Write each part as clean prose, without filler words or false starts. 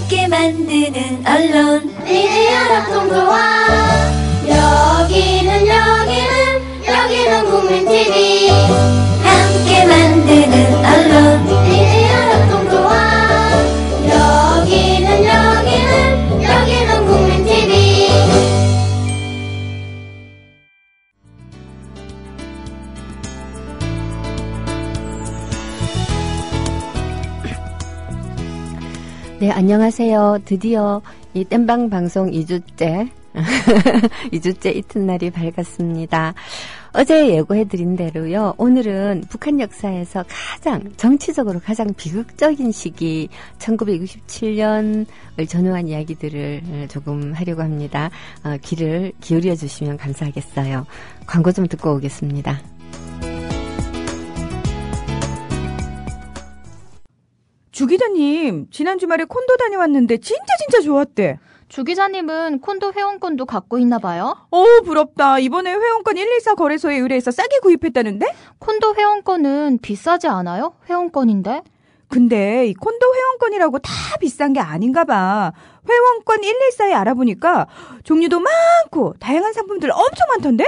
함께 만드는 언론 미디어 협동조합. 여기는 국민TV. 함께 만드는 언론 미디어 협동조합. 여기는 국민TV. 네, 안녕하세요. 드디어 이 땜방 방송 2주째 2주째 이튿날이 밝았습니다. 어제 예고해드린 대로요. 오늘은 북한 역사에서 정치적으로 가장 비극적인 시기 1967년을 전후한 이야기들을 조금 하려고 합니다. 귀를 기울여 주시면 감사하겠어요. 광고 좀 듣고 오겠습니다. 주 기자님, 지난 주말에 콘도 다녀왔는데 진짜 좋았대. 주 기자님은 콘도 회원권도 갖고 있나 봐요? 부럽다. 이번에 회원권 114 거래소에 의뢰해서 싸게 구입했다는데? 콘도 회원권은 비싸지 않아요? 회원권인데? 근데 이 콘도 회원권이라고 다 비싼 게 아닌가 봐. 회원권 114에 알아보니까 종류도 많고 다양한 상품들 엄청 많던데?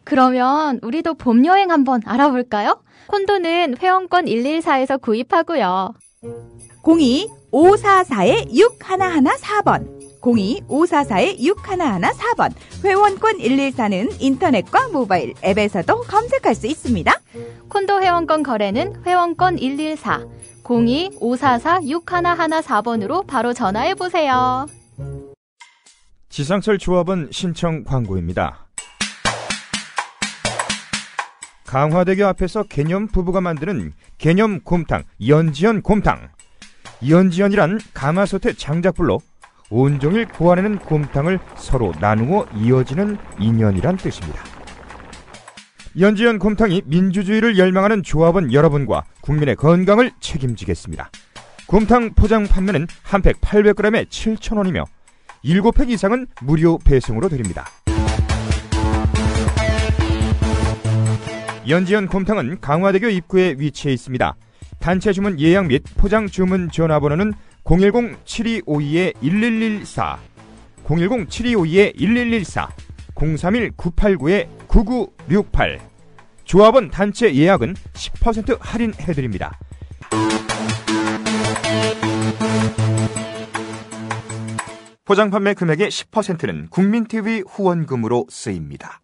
그러면 우리도 봄 여행 한번 알아볼까요? 콘도는 회원권 114에서 구입하고요. 02-544-6114번 02-544-6114번 회원권 114는 인터넷과 모바일 앱에서도 검색할 수 있습니다. 콘도 회원권 거래는 회원권 114 02-544-6114번으로 바로 전화해보세요. 지상철 조합원 신청 광고입니다. 강화대교 앞에서 개념 부부가 만드는 개념 곰탕 연지연 곰탕. 연지연이란 가마솥의 장작불로 온종일 구워내는 곰탕을 서로 나누어 이어지는 인연이란 뜻입니다. 연지연 곰탕이 민주주의를 열망하는 조합원 여러분과 국민의 건강을 책임지겠습니다. 곰탕 포장 판매는 한 팩 800g에 7,000원이며 7팩 이상은 무료 배송으로 드립니다. 연지연 곰탕은 강화대교 입구에 위치해 있습니다. 단체 주문 예약 및 포장 주문 전화번호는 010-7252-1114, 010-7252-1114, 031-989-9968. 조합원 단체 예약은 10% 할인해드립니다. 포장 판매 금액의 10%는 국민TV 후원금으로 쓰입니다.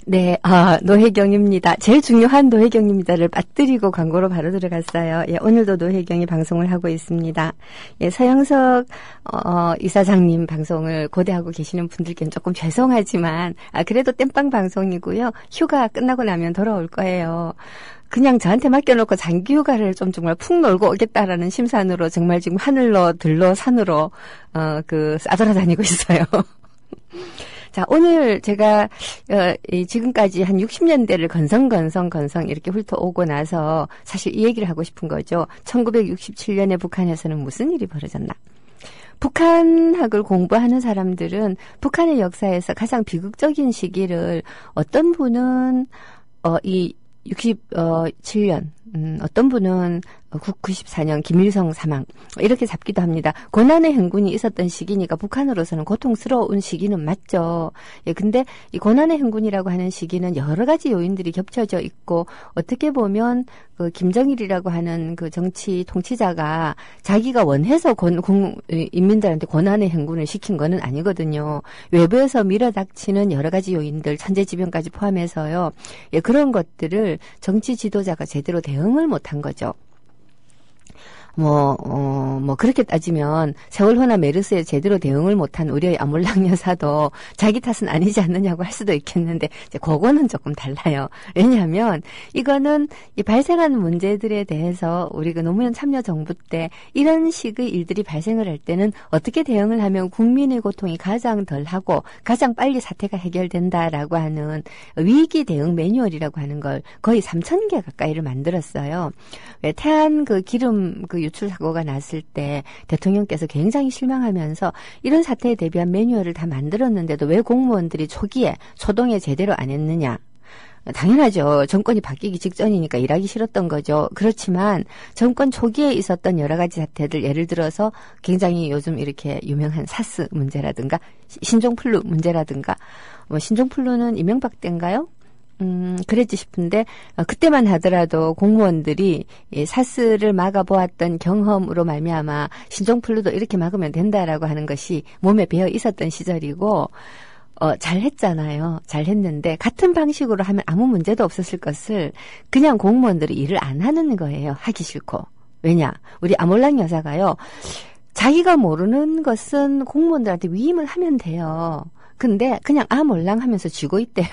네, 노혜경입니다. 제일 중요한 노혜경입니다를 빠뜨리고 광고로 바로 들어갔어요. 예, 오늘도 노혜경이 방송을 하고 있습니다. 예, 서영석, 이사장님 방송을 고대하고 계시는 분들께는 조금 죄송하지만, 그래도 땜빵 방송이고요. 휴가 끝나고 나면 돌아올 거예요. 그냥 저한테 맡겨놓고 장기 휴가를 좀 정말 푹 놀고 오겠다라는 심산으로 정말 지금 하늘로, 들로, 산으로, 싸돌아다니고 있어요. 자, 오늘 제가, 지금까지 한 60년대를 건성 이렇게 훑어오고 나서 사실 이 얘기를 하고 싶은 거죠. 1967년에 북한에서는 무슨 일이 벌어졌나. 북한학을 공부하는 사람들은 북한의 역사에서 가장 비극적인 시기를 어떤 분은, 67년, 어떤 분은 94년 김일성 사망 이렇게 잡기도 합니다. 고난의 행군이 있었던 시기니까 북한으로서는 고통스러운 시기는 맞죠. 예, 근데 이 고난의 행군이라고 하는 시기는 여러 가지 요인들이 겹쳐져 있고 어떻게 보면 그 김정일이라고 하는 그 정치 통치자가 자기가 원해서 인민들한테 고난의 행군을 시킨 거는 아니거든요. 외부에서 밀어닥치는 여러 가지 요인들, 천재지변까지 포함해서요. 예, 그런 것들을 정치 지도자가 제대로 대응을 못한 거죠. 그렇게 따지면 세월호나 메르스에 제대로 대응을 못한 우리의 아몰랑 여사도 자기 탓은 아니지 않느냐고 할 수도 있겠는데, 이제 그거는 조금 달라요. 왜냐하면 이거는 이 발생하는 문제들에 대해서 우리 그 노무현 참여정부 때 이런 식의 일들이 발생을 할 때는 어떻게 대응을 하면 국민의 고통이 가장 덜하고 가장 빨리 사태가 해결된다라고 하는 위기 대응 매뉴얼이라고 하는 걸 거의 3,000개 가까이를 만들었어요. 왜 태안 그 기름 그 유출 사고가 났을 때 대통령께서 굉장히 실망하면서 이런 사태에 대비한 매뉴얼을 다 만들었는데도 왜 공무원들이 초기에 초동에 제대로 안 했느냐. 당연하죠. 정권이 바뀌기 직전이니까 일하기 싫었던 거죠. 그렇지만 정권 초기에 있었던 여러 가지 사태들, 예를 들어서 굉장히 요즘 이렇게 유명한 사스 문제라든가 신종플루 문제라든가, 신종플루는 이명박 때인가요? 그랬지 싶은데, 그때만 하더라도 공무원들이 이 사스를 막아보았던 경험으로 말미암아 신종플루도 이렇게 막으면 된다라고 하는 것이 몸에 배어 있었던 시절이고, 잘했잖아요. 잘했는데 같은 방식으로 하면 아무 문제도 없었을 것을 그냥 공무원들이 일을 안 하는 거예요. 하기 싫고. 왜냐? 우리 아몰랑 여사가요. 자기가 모르는 것은 공무원들한테 위임을 하면 돼요. 근데 그냥 아몰랑 하면서 쥐고 있대요.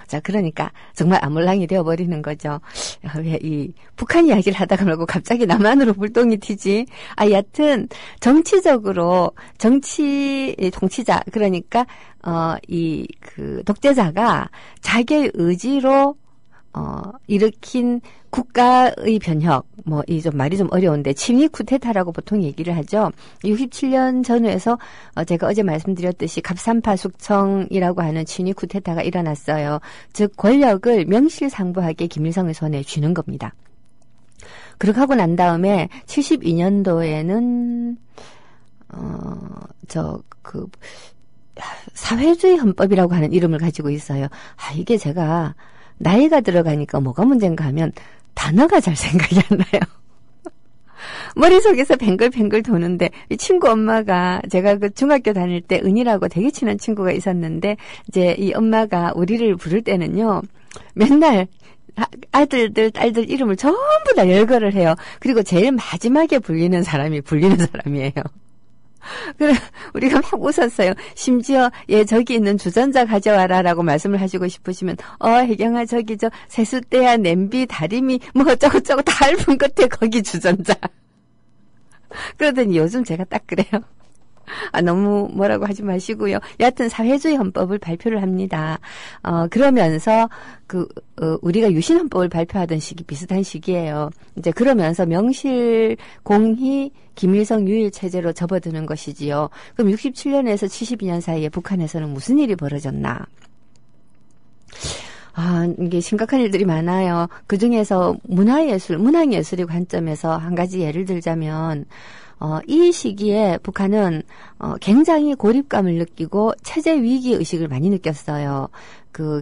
자, 그러니까 정말 아몰랑이 되어버리는 거죠. 왜 이 북한 이야기를 하다가 말고 갑자기 남한으로 불똥이 튀지. 여하튼 정치적으로 정치자, 그러니까 독재자가 자기의 의지로 일으킨 국가의 변혁, 이 좀 말이 좀 어려운데, 친위 쿠데타라고 보통 얘기를 하죠. 67년 전후에서, 제가 어제 말씀드렸듯이 갑산파 숙청이라고 하는 친위 쿠데타가 일어났어요. 즉, 권력을 명실상부하게 김일성의 손에 쥐는 겁니다. 그렇게 하고 난 다음에, 72년도에는, 사회주의 헌법이라고 하는 이름을 가지고 있어요. 이게 제가, 나이가 들어가니까 뭐가 문제인가 하면 단어가 잘 생각이 안 나요. 머릿속에서 뱅글뱅글 도는데, 이 친구 엄마가, 제가 그 중학교 다닐 때 은이라고 되게 친한 친구가 있었는데, 이제 이 엄마가 우리를 부를 때는요, 맨날 아들들, 딸들 이름을 전부 다 열거를 해요. 그리고 제일 마지막에 불리는 사람이에요. 그래, 우리가 막 웃었어요. 심지어, 저기 있는 주전자 가져와라라고 말씀을 하시고 싶으시면, 혜경아, 저기, 세숫대야, 냄비, 다리미, 어쩌고저쩌고 다 얇은 끝에 거기 주전자. 그러더니 요즘 제가 딱 그래요. 너무 뭐라고 하지 마시고요. 여하튼 사회주의 헌법을 발표를 합니다. 그러면서 우리가 유신헌법을 발표하던 시기 비슷한 시기예요. 이제 그러면서 명실 공히 김일성 유일 체제로 접어드는 것이지요. 그럼 67년에서 72년 사이에 북한에서는 무슨 일이 벌어졌나? 이게 심각한 일들이 많아요. 그 중에서 문학예술의 관점에서 한 가지 예를 들자면, 이 시기에 북한은 굉장히 고립감을 느끼고 체제 위기 의식을 많이 느꼈어요.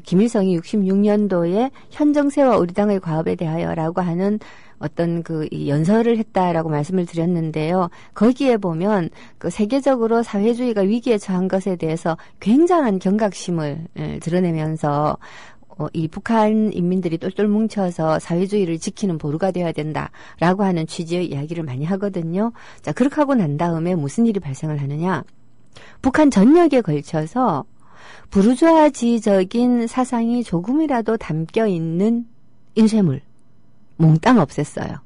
김일성이 66년도에 현정세와 우리 당의 과업에 대하여라고 하는 어떤 이 연설을 했다라고 말씀을 드렸는데요. 거기에 보면 세계적으로 사회주의가 위기에 처한 것에 대해서 굉장한 경각심을 드러내면서 이 북한 인민들이 똘똘 뭉쳐서 사회주의를 지키는 보루가 되어야 된다라고 하는 취지의 이야기를 많이 하거든요. 자, 그렇게 하고 난 다음에 무슨 일이 발생을 하느냐? 북한 전역에 걸쳐서 부르주아지적인 사상이 조금이라도 담겨 있는 인쇄물 몽땅 없앴어요.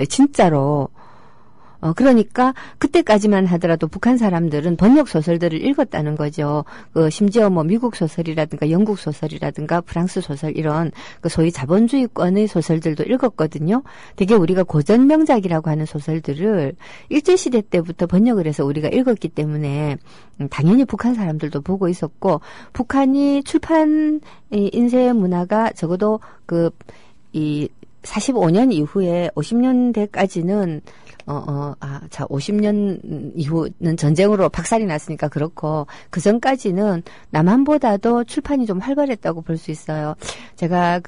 진짜로. 그러니까 그때까지만 하더라도 북한 사람들은 번역 소설들을 읽었다는 거죠. 심지어 미국 소설이라든가 영국 소설이라든가 프랑스 소설 이런 소위 자본주의권의 소설들도 읽었거든요. 되게 우리가 고전 명작이라고 하는 소설들을 일제시대 때부터 번역을 해서 우리가 읽었기 때문에 당연히 북한 사람들도 보고 있었고, 북한이 출판 인쇄 문화가 적어도 45년 이후에 50년대까지는 50년 이후는 전쟁으로 박살이 났으니까 그렇고, 그 전까지는 남한보다도 출판이 좀 활발했다고 볼 수 있어요. 제가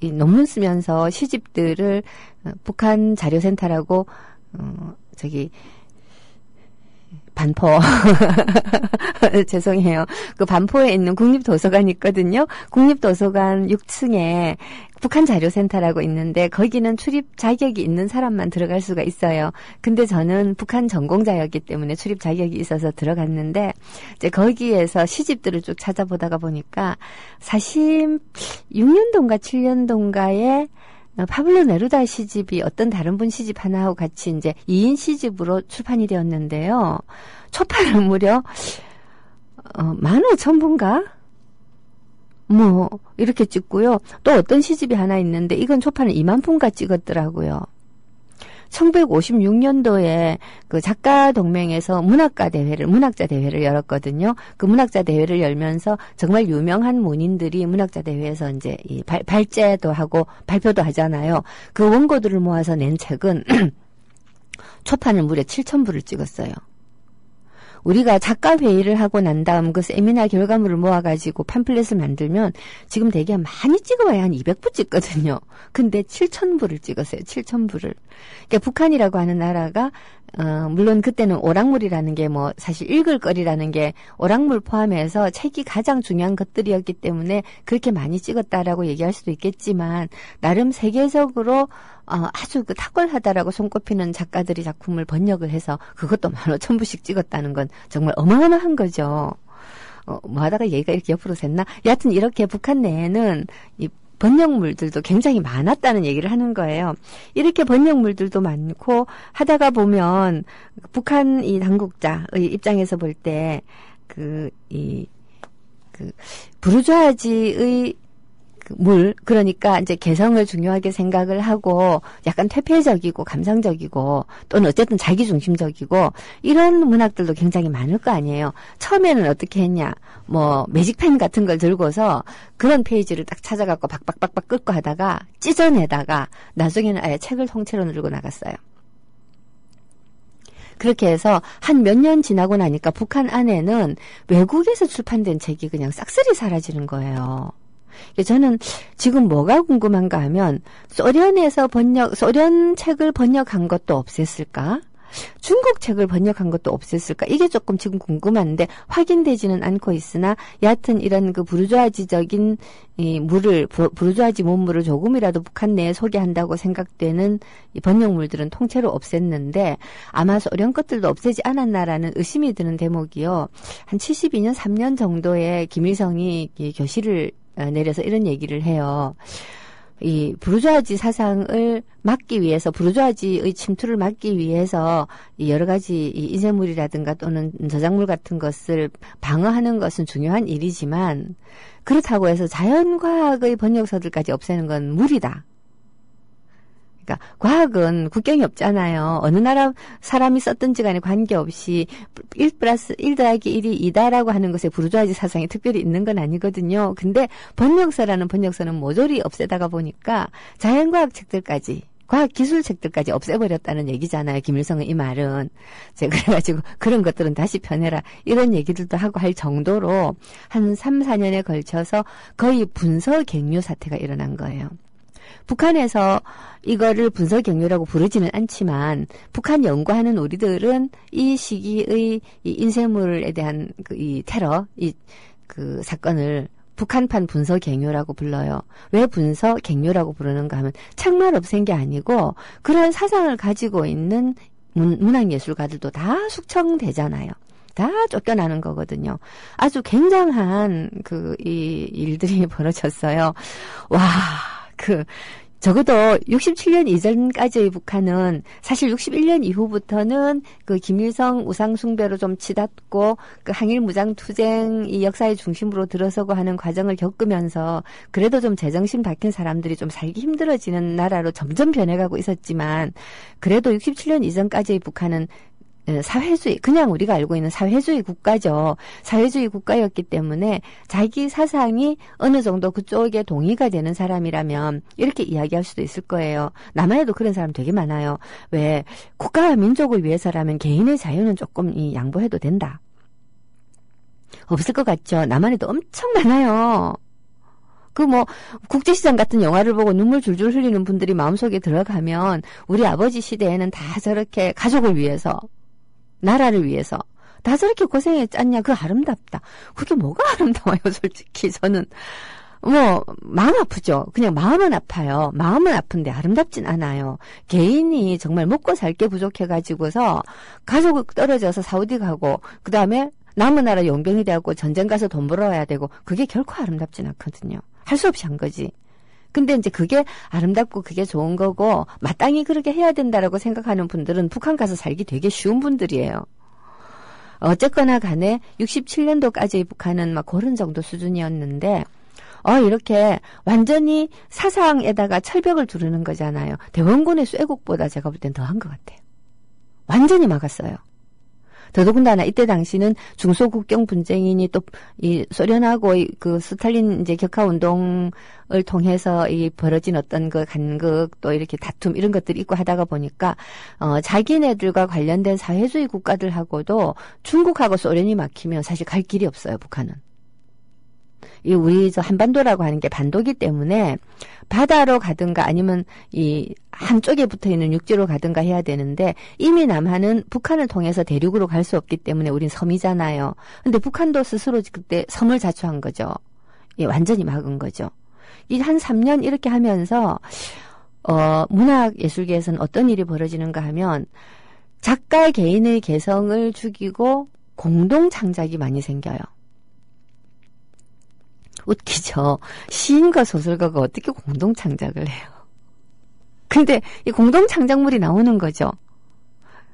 이 논문 쓰면서 시집들을 북한 자료센터라고, 반포. 죄송해요. 반포에 있는 국립도서관이 있거든요. 국립도서관 6층에 북한 자료센터라고 있는데 거기는 출입 자격이 있는 사람만 들어갈 수가 있어요. 근데 저는 북한 전공자였기 때문에 출입 자격이 있어서 들어갔는데, 이제 거기에서 시집들을 쭉 찾아보다가 보니까 46년도인가 7년도인가에 파블로 네루다 시집이 어떤 다른 분 시집 하나하고 같이 이제 2인 시집으로 출판이 되었는데요. 초판은 무려 15,000부인가? 이렇게 찍고요. 또 어떤 시집이 하나 있는데 이건 초판을 20,000부인가 찍었더라고요. 1956년도에 그 작가 동맹에서 문학자 대회를 열었거든요. 그 문학자 대회를 열면서 정말 유명한 문인들이 문학자 대회에서 이제 이 발제도 하고 발표도 하잖아요. 그 원고들을 모아서 낸 책은 초판을 무려 7,000부를 찍었어요. 우리가 작가 회의를 하고 난 다음 그 세미나 결과물을 모아가지고 팜플렛을 만들면 지금 되게 많이 찍어봐야 한 200부 찍거든요. 근데 7,000부를 찍었어요. 7,000부를. 그러니까 북한이라고 하는 나라가 물론 그때는 오락물이라는 게 뭐 사실 읽을 거리라는 게 오락물 포함해서 책이 가장 중요한 것들이었기 때문에 그렇게 많이 찍었다라고 얘기할 수도 있겠지만 나름 세계적으로 아주 그 탁월하다라고 손꼽히는 작가들이 작품을 번역을 해서 그것도 15,000부씩 찍었다는 건 정말 어마어마한 거죠. 뭐 하다가 얘기가 이렇게 옆으로 샜나? 여하튼 이렇게 북한 내에는 이 번역물들도 굉장히 많았다는 얘기를 하는 거예요. 이렇게 번역물들도 많고 하다가 보면 북한 이 당국자의 입장에서 볼 때 부르주아지의 그러니까 이제 개성을 중요하게 생각을 하고 약간 퇴폐적이고 감상적이고 또는 어쨌든 자기중심적이고 이런 문학들도 굉장히 많을 거 아니에요. 처음에는 어떻게 했냐. 뭐 매직펜 같은 걸 들고서 그런 페이지를 딱 찾아갖고 박박박박 긁고 하다가 찢어내다가 나중에는 아예 책을 통째로 들고 나갔어요. 그렇게 해서 한 몇 년 지나고 나니까 북한 안에는 외국에서 출판된 책이 그냥 싹쓸이 사라지는 거예요. 저는 지금 뭐가 궁금한가 하면 소련 책을 번역한 것도 없앴을까? 중국 책을 번역한 것도 없앴을까? 이게 조금 지금 궁금한데 확인되지는 않고 있으나 여하튼 이런 그 부르주아지적인 부르주아지 문물을 조금이라도 북한 내에 소개한다고 생각되는 이 번역물들은 통째로 없앴는데 아마 소련 것들도 없애지 않았나라는 의심이 드는 대목이요. 한 72년 3년 정도에 김일성이 교실을 내려서 이런 얘기를 해요. 이 부르주아지 사상을 막기 위해서 부르주아지의 침투를 막기 위해서 이 여러 가지 이 인쇄물이라든가 또는 저작물 같은 것을 방어하는 것은 중요한 일이지만 그렇다고 해서 자연과학의 번역서들까지 없애는 건 무리다. 그러니까 과학은 국경이 없잖아요. 어느 나라 사람이 썼든지 간에 관계없이 1+1 더하기 1이 2다라고 하는 것에 부르주아지 사상이 특별히 있는 건 아니거든요. 근데 번역서라는 번역서는 모조리 없애다가 보니까 자연과학 책들까지 과학기술 책들까지 없애버렸다는 얘기잖아요. 김일성의 이 말은. 제가 그래가지고 그런 것들은 다시 펴내라 이런 얘기들도 하고 할 정도로 한 3, 4년에 걸쳐서 거의 분서갱류 사태가 일어난 거예요. 북한에서 이거를 분서갱류라고 부르지는 않지만 북한 연구하는 우리들은 이 시기의 이 인쇄물에 대한 이 테러, 그 사건을 북한판 분서갱류라고 불러요. 왜 분서갱류라고 부르는가 하면 책만 없앤 게 아니고 그런 사상을 가지고 있는 문학예술가들도 다 숙청되잖아요. 다 쫓겨나는 거거든요. 아주 굉장한 이 일들이 벌어졌어요. 와, 적어도 67년 이전까지의 북한은 사실 61년 이후부터는 그 김일성 우상숭배로 좀 치닫고 그 항일무장투쟁 이 역사의 중심으로 들어서고 하는 과정을 겪으면서 그래도 좀 제정신 박힌 사람들이 좀 살기 힘들어지는 나라로 점점 변해가고 있었지만 그래도 67년 이전까지의 북한은 사회주의, 그냥 우리가 알고 있는 사회주의 국가죠. 사회주의 국가였기 때문에 자기 사상이 어느 정도 그쪽에 동의가 되는 사람이라면 이렇게 이야기할 수도 있을 거예요. 남한에도 그런 사람 되게 많아요. 왜 국가와 민족을 위해서라면 개인의 자유는 조금 양보해도 된다. 없을 것 같죠. 남한에도 엄청 많아요. 국제시장 같은 영화를 보고 눈물 줄줄 흘리는 분들이 마음속에 들어가면 우리 아버지 시대에는 다 저렇게 가족을 위해서 나라를 위해서 다 저렇게 고생했잖냐. 그거 아름답다. 그게 뭐가 아름다워요, 솔직히. 저는 마음 아프죠. 그냥 마음은 아파요. 마음은 아픈데 아름답진 않아요. 개인이 정말 먹고 살 게 부족해가지고서 가족 떨어져서 사우디 가고 그 다음에 남은 나라 용병이 되고 전쟁 가서 돈 벌어와야 되고 그게 결코 아름답진 않거든요. 할 수 없이 한 거지. 근데 이제 그게 아름답고 그게 좋은 거고 마땅히 그렇게 해야 된다라고 생각하는 분들은 북한 가서 살기 되게 쉬운 분들이에요. 어쨌거나 간에 67년도까지의 북한은 그런 정도 수준이었는데 이렇게 완전히 사상에다가 철벽을 두르는 거잖아요. 대원군의 쇠국보다 제가 볼 땐 더한 것 같아요. 완전히 막았어요. 더더군다나 이때 당시는 중소국경 분쟁이니 또 이 소련하고 그 스탈린 이제 격하 운동을 통해서 이 벌어진 어떤 그 간극 또 이렇게 다툼 이런 것들이 있고 하다가 보니까 자기네들과 관련된 사회주의 국가들하고도 중국하고 소련이 막히면 사실 갈 길이 없어요, 북한은. 이 우리 저 한반도라고 하는 게 반도기 때문에 바다로 가든가 아니면 이 한쪽에 붙어 있는 육지로 가든가 해야 되는데 이미 남한은 북한을 통해서 대륙으로 갈 수 없기 때문에 우린 섬이잖아요. 근데 북한도 스스로 그때 섬을 자초한 거죠. 예, 완전히 막은 거죠. 이 한 3년 이렇게 하면서 문학 예술계에서는 어떤 일이 벌어지는가 하면 작가 개인의 개성을 죽이고 공동 창작이 많이 생겨요. 웃기죠. 시인과 소설가가 어떻게 공동 창작을 해요. 근데 이 공동 창작물이 나오는 거죠.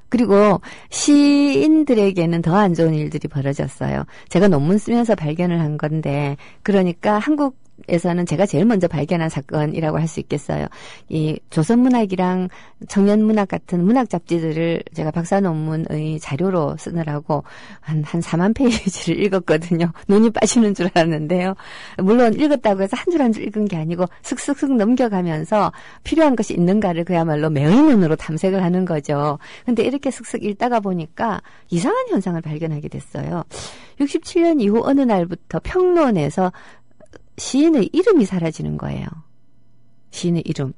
그리고 시인들에게는 더 안 좋은 일들이 벌어졌어요. 제가 논문 쓰면서 발견을 한 건데, 그러니까 한국에서는 제가 제일 먼저 발견한 사건이라고 할 수 있겠어요. 이 조선문학이랑 청년문학 같은 문학 잡지들을 제가 박사 논문의 자료로 쓰느라고 한 4만 페이지를 읽었거든요. 눈이 빠지는 줄 알았는데요. 물론 읽었다고 해서 한 줄 한 줄 읽은 게 아니고 슥슥슥 넘겨가면서 필요한 것이 있는가를 그야말로 매의 눈으로 탐색을 하는 거죠. 근데 이렇게 슥슥 읽다가 보니까 이상한 현상을 발견하게 됐어요. 67년 이후 어느 날부터 평론에서 시인의 이름이 사라지는 거예요. 시인의 이름.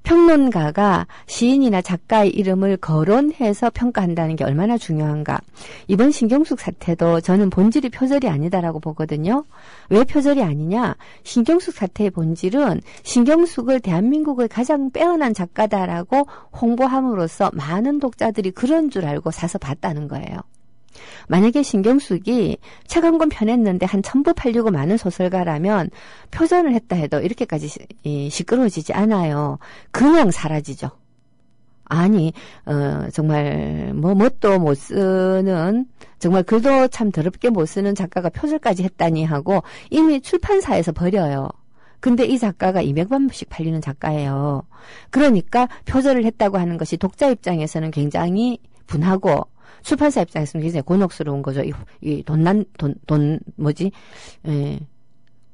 평론가가 시인이나 작가의 이름을 거론해서 평가한다는 게 얼마나 중요한가. 이번 신경숙 사태도 저는 본질이 표절이 아니다라고 보거든요. 왜 표절이 아니냐? 신경숙 사태의 본질은 신경숙을 대한민국의 가장 빼어난 작가다라고 홍보함으로써 많은 독자들이 그런 줄 알고 사서 봤다는 거예요. 만약에 신경숙이 책 한 권 펴냈는데 한 1000부 팔리고 많은 소설가라면 표전을 했다 해도 이렇게까지 시끄러워지지 않아요. 그냥 사라지죠. 아니 정말 뭣도 못 쓰는 정말 글도 참 더럽게 못 쓰는 작가가 표절까지 했다니 하고 이미 출판사에서 버려요. 근데 이 작가가 200만 부씩 팔리는 작가예요. 그러니까 표절을 했다고 하는 것이 독자 입장에서는 굉장히 분하고 출판사 입장에서는 굉장히 곤혹스러운 거죠.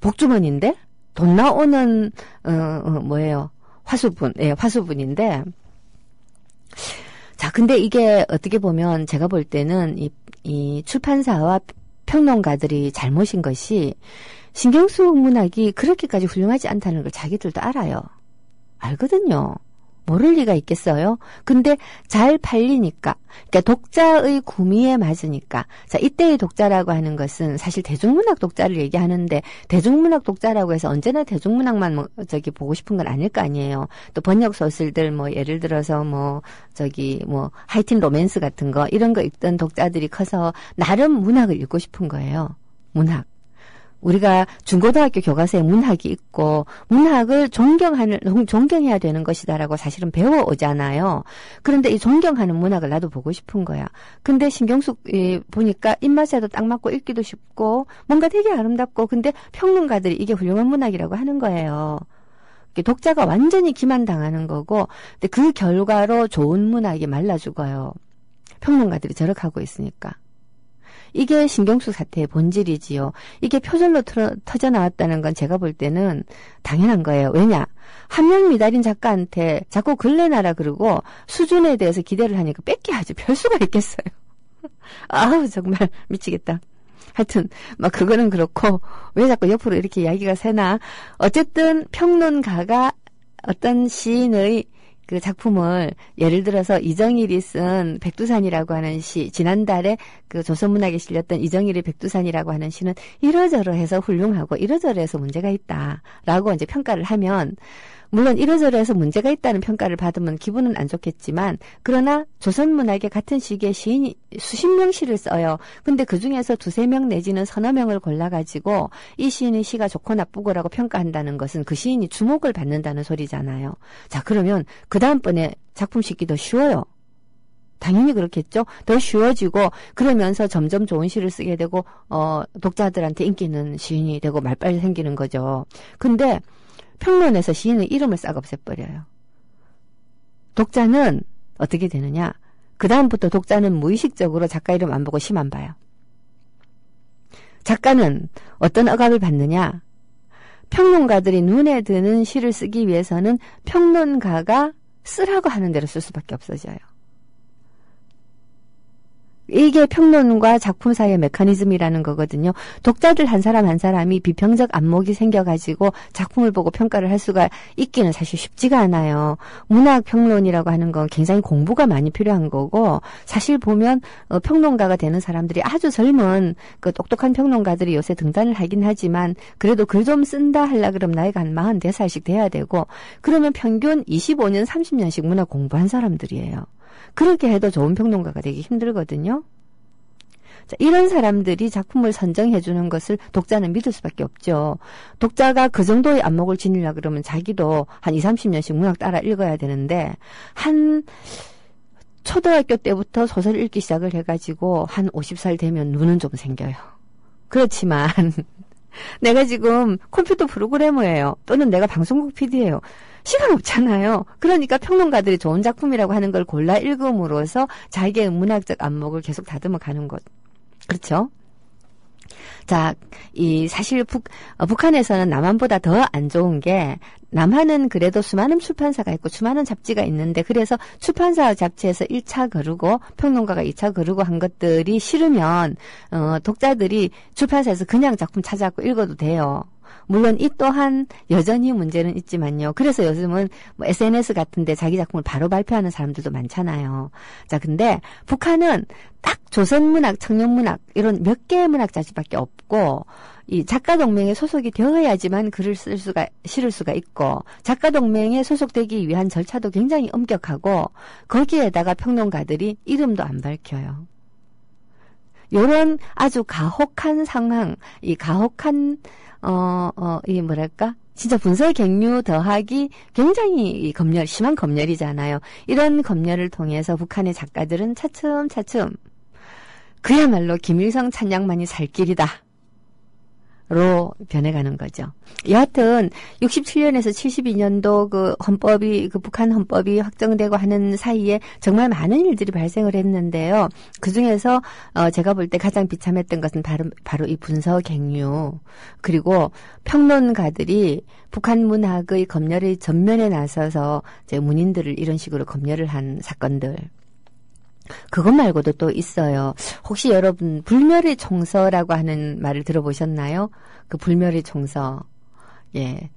복주머니인데? 돈 나오는, 화수분인데. 자, 근데 이게 어떻게 보면 제가 볼 때는 이 출판사와 평론가들이 잘못인 것이 신경숙 문학이 그렇게까지 훌륭하지 않다는 걸 자기들도 알아요. 알거든요. 모를 리가 있겠어요? 근데 잘 팔리니까, 그러니까 독자의 구미에 맞으니까. 자, 이때의 독자라고 하는 것은 사실 대중문학 독자를 얘기하는데 대중문학 독자라고 해서 언제나 대중문학만 보고 싶은 건 아닐 거 아니에요. 또 번역 소설들 예를 들어서 하이틴 로맨스 같은 거 이런 거 읽던 독자들이 커서 나름 문학을 읽고 싶은 거예요. 문학. 우리가 중고등학교 교과서에 문학이 있고 문학을 존경해야 되는 것이다라고 사실은 배워오잖아요. 그런데 이 존경하는 문학을 나도 보고 싶은 거야. 근데 신경숙 보니까 입맛에도 딱 맞고 읽기도 쉽고 뭔가 되게 아름답고 근데 평론가들이 이게 훌륭한 문학이라고 하는 거예요. 독자가 완전히 기만당하는 거고 근데 그 결과로 좋은 문학이 말라 죽어요. 평론가들이 저렇게 하고 있으니까. 이게 신경숙 사태의 본질이지요. 이게 표절로 터져 나왔다는 건 제가 볼 때는 당연한 거예요. 왜냐? 한명 미달인 작가한테 자꾸 글 내놔라 그러고 수준에 대해서 기대를 하니까 뺏게 하죠. 별 수가 있겠어요. 아우 정말 미치겠다. 하여튼 그거는 그렇고 왜 자꾸 옆으로 이렇게 이야기가 새나. 어쨌든 평론가가 어떤 시인의 그 작품을 예를 들어서 이정일이 쓴 백두산이라고 하는 시, 지난달에 그 조선문학에 실렸던 이정일의 백두산이라고 하는 시는 이러저러해서 훌륭하고 이러저러해서 문제가 있다라고 이제 평가를 하면 물론 이러저러해서 문제가 있다는 평가를 받으면 기분은 안 좋겠지만 그러나 조선문학의 같은 시기에 시인이 수십 명 시를 써요. 근데 그중에서 2-3명 내지는 서너 명을 골라가지고 이 시인의 시가 좋고 나쁘고라고 평가한다는 것은 그 시인이 주목을 받는다는 소리잖아요. 자 그러면 그 다음번에 작품 싣기 더 쉬워요. 당연히 그렇겠죠. 더 쉬워지고 그러면서 점점 좋은 시를 쓰게 되고 독자들한테 인기 있는 시인이 되고 말빨리 생기는 거죠. 근데 평론에서 시인의 이름을 싹 없애버려요. 독자는 어떻게 되느냐? 그 다음부터 독자는 무의식적으로 작가 이름 안 보고 시만 봐요. 작가는 어떤 억압을 받느냐? 평론가들이 눈에 드는 시를 쓰기 위해서는 평론가가 쓰라고 하는 대로 쓸 수밖에 없어져요. 이게 평론과 작품 사이의 메커니즘이라는 거거든요. 독자들 한 사람 한 사람이 비평적 안목이 생겨가지고 작품을 보고 평가를 할 수가 있기는 사실 쉽지가 않아요. 문학평론이라고 하는 건 굉장히 공부가 많이 필요한 거고, 사실 보면 평론가가 되는 사람들이 아주 젊은 그 똑똑한 평론가들이 요새 등단을 하긴 하지만, 그래도 글 좀 쓴다 하려 그러면 나이가 한 44살씩 돼야 되고, 그러면 평균 25년 30년씩 문학 공부한 사람들이에요. 그렇게 해도 좋은 평론가가 되기 힘들거든요. 자, 이런 사람들이 작품을 선정해 주는 것을 독자는 믿을 수밖에 없죠. 독자가 그 정도의 안목을 지니려고 그러면 자기도 한 20, 30년씩 문학 따라 읽어야 되는데, 한 초등학교 때부터 소설 읽기 시작을 해가지고 한 50살 되면 눈은 좀 생겨요. 그렇지만 내가 지금 컴퓨터 프로그래머예요. 또는 내가 방송국 PD예요. 시간 없잖아요. 그러니까 평론가들이 좋은 작품이라고 하는 걸 골라 읽음으로써 자기의 문학적 안목을 계속 다듬어 가는 것. 그렇죠? 자, 사실 북한에서는 남한보다 더 안 좋은 게, 남한은 그래도 수많은 출판사가 있고 수많은 잡지가 있는데, 그래서 출판사 잡지에서 1차 거르고 평론가가 2차 거르고 한 것들이 싫으면 독자들이 출판사에서 그냥 작품 찾아갖고 읽어도 돼요. 물론 이 또한 여전히 문제는 있지만요. 그래서 요즘은 뭐 SNS 같은데 자기 작품을 바로 발표하는 사람들도 많잖아요. 자, 근데 북한은 딱 조선문학, 청년문학 이런 몇 개의 문학 잡지밖에 없고, 이 작가동맹에 소속이 되어야지만 글을 실을 수가 있고, 작가동맹에 소속되기 위한 절차도 굉장히 엄격하고, 거기에다가 평론가들이 이름도 안 밝혀요. 요런 아주 가혹한 상황, 이 가혹한 진짜 분서갱류 더하기 굉장히 심한 검열이잖아요. 이런 검열을 통해서 북한의 작가들은 차츰차츰 그야말로 김일성 찬양만이 살 길이다 로 변해가는 거죠. 여하튼 67년에서 72년도 북한 헌법이 확정되고 하는 사이에 정말 많은 일들이 발생을 했는데요. 그 중에서 제가 볼 때 가장 비참했던 것은 바로 이 분서갱류, 그리고 평론가들이 북한 문학의 검열의 전면에 나서서 이제 문인들을 이런 식으로 검열을 한 사건들. 그것 말고도 또 있어요. 혹시 여러분 불멸의 총서라고 하는 말을 들어보셨나요? 그 불멸의 총서. 예.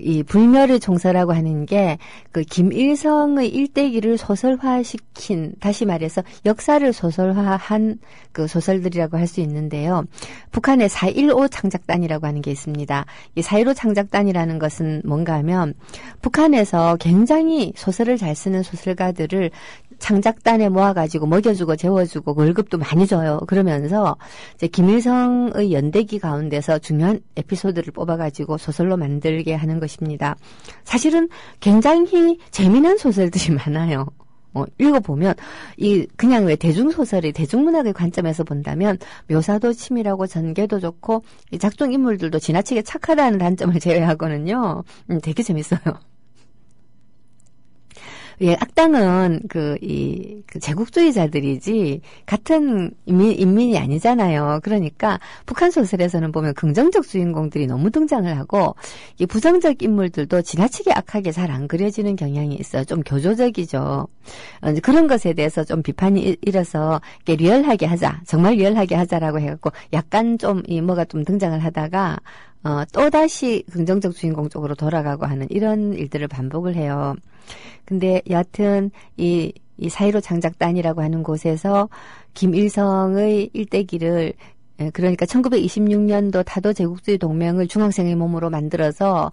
이 불멸의 총서라고 하는 게 그 김일성의 일대기를 소설화시킨, 다시 말해서 역사를 소설화한 그 소설들이라고 할 수 있는데요. 북한의 4.15 창작단이라고 하는 게 있습니다. 이 4.15 창작단이라는 것은 뭔가 하면, 북한에서 굉장히 소설을 잘 쓰는 소설가들을 창작단에 모아가지고 먹여주고 재워주고 월급도 많이 줘요. 그러면서 이제 김일성의 연대기 가운데서 중요한 에피소드를 뽑아가지고 소설로 만들게 하는 것입니다. 사실은 굉장히 재미난 소설들이 많아요. 읽어보면, 그냥 왜 대중소설이 대중문학의 관점에서 본다면, 묘사도 치밀하고 전개도 좋고, 이 작중 인물들도 지나치게 착하다는 단점을 제외하고는요, 되게 재밌어요. 예, 악당은 제국주의자들이지 같은 인민이 아니잖아요. 그러니까 북한 소설에서는 보면 긍정적 주인공들이 너무 등장을 하고, 이 부정적 인물들도 지나치게 악하게 잘 안 그려지는 경향이 있어요. 좀 교조적이죠. 그런 것에 대해서 좀 비판이 일어서 리얼하게 하자, 정말 리얼하게 하자라고 해갖고 약간 좀 뭐가 좀 등장을 하다가 또다시 긍정적 주인공 쪽으로 돌아가고 하는 이런 일들을 반복을 해요. 근데 여하튼 이 4.15 창작단이라고 하는 곳에서 김일성의 일대기를, 그러니까 1926년도 타도 제국주의 동맹을 중학생의 몸으로 만들어서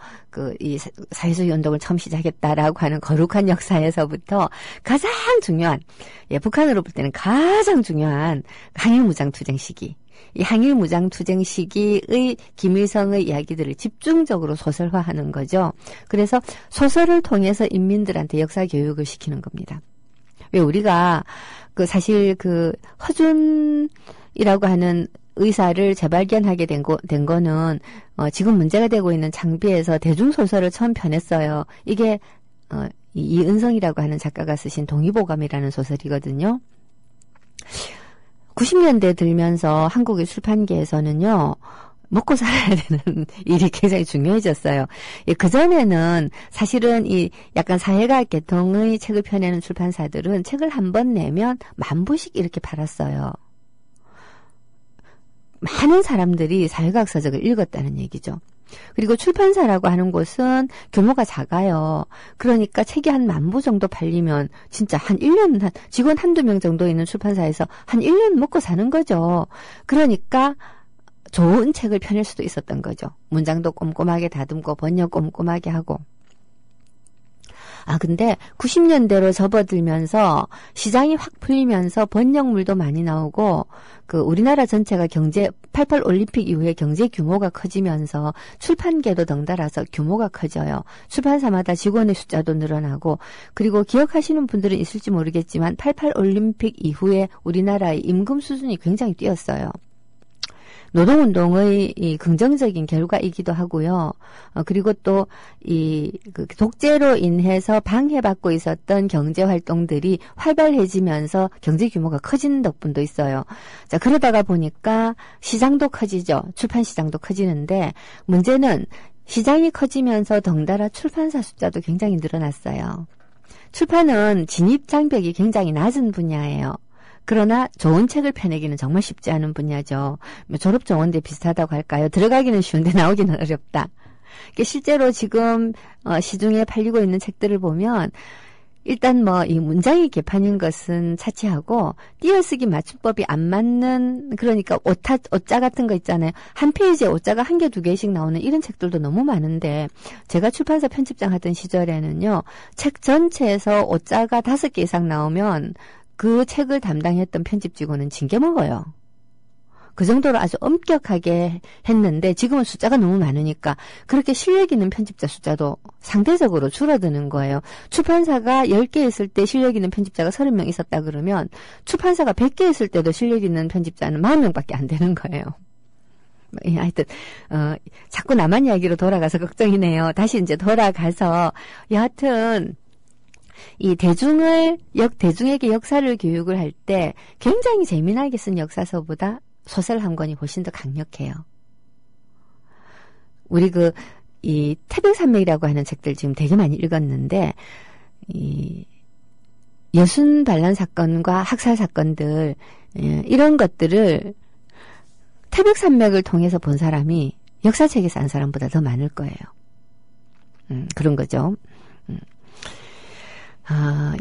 이 사회주의 운동을 처음 시작했다라고 하는 거룩한 역사에서부터 가장 중요한, 북한으로 볼 때는 가장 중요한 항일무장투쟁 시기. 이 항일무장투쟁 시기의 김일성의 이야기들을 집중적으로 소설화하는 거죠. 그래서 소설을 통해서 인민들한테 역사 교육을 시키는 겁니다. 왜 우리가 사실 허준이라고 하는 의사를 재발견하게 된 거는 지금 문제가 되고 있는 장비에서 대중소설을 처음 펴냈어요. 이게 이은성이라고 하는 작가가 쓰신 동의보감이라는 소설이거든요. 90년대 들면서 한국의 출판계에서는요. 먹고 살아야 되는 일이 굉장히 중요해졌어요. 그전에는 사실은 이 약간 사회과학 계통의 책을 펴내는 출판사들은 책을 한 번 내면 10,000부씩 이렇게 팔았어요. 많은 사람들이 사회과학 서적을 읽었다는 얘기죠. 그리고 출판사라고 하는 곳은 규모가 작아요. 그러니까 책이 한 10,000부 정도 팔리면 진짜 한 1년, 직원 1-2명 정도 있는 출판사에서 한 1년 먹고 사는 거죠. 그러니까 좋은 책을 펴낼 수도 있었던 거죠. 문장도 꼼꼼하게 다듬고 번역 꼼꼼하게 하고. 근데 90년대로 접어들면서 시장이 확 풀리면서 번역물도 많이 나오고 우리나라 전체가 88 올림픽 이후에 경제 규모가 커지면서 출판계도 덩달아서 규모가 커져요. 출판사마다 직원의 숫자도 늘어나고 그리고 기억하시는 분들은 있을지 모르겠지만 88 올림픽 이후에 우리나라의 임금 수준이 굉장히 뛰었어요. 노동운동의 이 긍정적인 결과이기도 하고요. 그리고 또 독재로 인해서 방해받고 있었던 경제활동들이 활발해지면서 경제 규모가 커지는 덕분도 있어요. 자, 그러다가 보니까 시장도 커지죠. 출판 시장도 커지는데 문제는 시장이 커지면서 덩달아 출판사 숫자도 굉장히 늘어났어요. 출판은 진입 장벽이 굉장히 낮은 분야예요. 그러나 좋은 책을 펴내기는 정말 쉽지 않은 분야죠. 졸업정원대 비슷하다고 할까요? 들어가기는 쉬운데 나오기는 어렵다. 실제로 지금 시중에 팔리고 있는 책들을 보면 일단 이 문장이 개판인 것은 차치하고 띄어쓰기 맞춤법이 안 맞는 그러니까 오자 같은 거 있잖아요. 한 페이지에 오자가 1개, 2개씩 나오는 이런 책들도 너무 많은데 제가 출판사 편집장 하던 시절에는요. 책 전체에서 오자가 5개 이상 나오면 그 책을 담당했던 편집 직원은 징계 먹어요. 그 정도로 아주 엄격하게 했는데 지금은 숫자가 너무 많으니까 그렇게 실력 있는 편집자 숫자도 상대적으로 줄어드는 거예요. 출판사가 10개 있을 때 실력 있는 편집자가 30명 있었다 그러면 출판사가 100개 있을 때도 실력 있는 편집자는 40명밖에 안 되는 거예요. 하여튼 자꾸 남한 이야기로 돌아가서 걱정이네요. 다시 이제 돌아가서 여하튼 이 대중에게 역사를 교육을 할 때 굉장히 재미나게 쓴 역사서보다 소설 한 권이 훨씬 더 강력해요. 우리 이 태백산맥이라고 하는 책들 지금 되게 많이 읽었는데, 이 여순 반란 사건과 학살 사건들, 이런 것들을 태백산맥을 통해서 본 사람이 역사책에서 안 사람보다 더 많을 거예요. 그런 거죠.